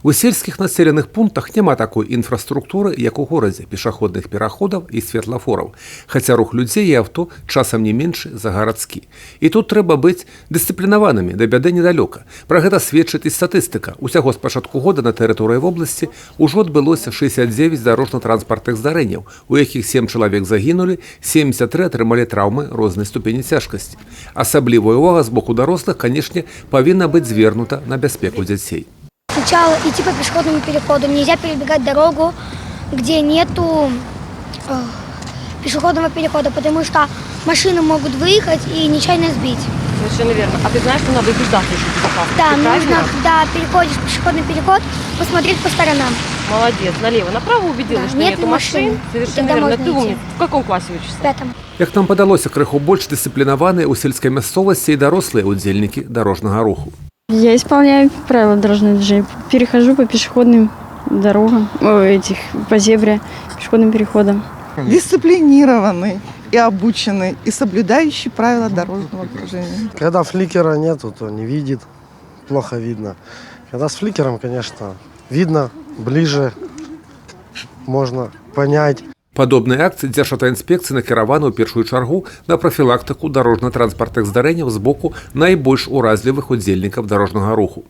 У сельскіх населеных пунктах няма такой інфраструктуры, як у горадзе, пешаходных пераходаў і светлафораў, хаця рух людзей і авто часам не меншы за гарадскі. І тут трэба быць дысцыплінаванымі, да бяды недалёка. Пра гэта сведчыць і статыстыка. Усяго з пачатку года на тэрыторыі вобласці ўжо адбылося 69 дарожна-транспартных здарэнняў, у якіх 7 чалавек загінулі, 73 атрымалі траўмы рознай ступені цяжкасці. Асаблівая ўвага з боку дарослых, канешне, павінна быць звернута на бяспеку дзяцей. Сначала идти по пешеходному переходу. Нельзя перебегать дорогу, где нету пешеходного перехода, потому что машины могут выехать и нечаянно сбить. Совершенно верно. А ты знаешь, что надо убеждаться еще в безопасности? Да, нужно, когда переходишь пешеходный переход, посмотреть по сторонам. Молодец. Налево, направо убедилась, что нет нету машин. Совершенно Тогда верно. можно Ты идти. умница. В каком классе учишься? В 5. Як нам падалося, крыху больш дысцыплінаваныя ў сельскай мясцовасці і дарослыя ўдзельнікі дарожнага руху. Я исполняю правила дорожного движения. Перехожу по пешеходным дорогам, по зебре, пешеходным переходам. Дисциплинированный и обученный, и соблюдающий правила дорожного движения. Когда фликера нету, то не видит, плохо видно. Когда с фликером, конечно, видно, ближе, можно понять. Падобныя акцыі Дзяржаўтаінспекцыі накіраваны ў першую чаргу на прафілактыку дарожна-транспартных здарэнняў з боку найбольш уразлівых удзельнікаў дарожнага руху.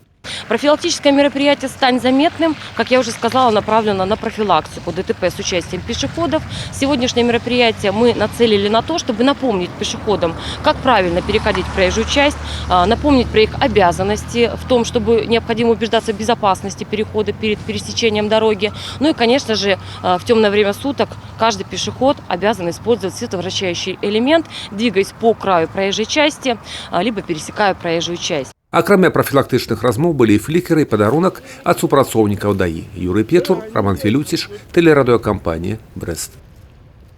Профилактическое мероприятие «Стань заметным», как я уже сказала, направлено на профилактику ДТП с участием пешеходов. Сегодняшнее мероприятие мы нацелили на то, чтобы напомнить пешеходам, как правильно переходить в проезжую часть, напомнить про их обязанности в том, чтобы необходимо убеждаться в безопасности перехода перед пересечением дороги. Ну и, конечно же, в темное время суток каждый пешеход обязан использовать световращающий элемент, двигаясь по краю проезжей части, либо пересекая проезжую часть. Акрамя прафілактычных размоў былі і флікеры і падарунак ад супрацоўнікаў ДАІ. Юрый Печур, Роман Філюціш, тэлерадыёкампанія «Брэст».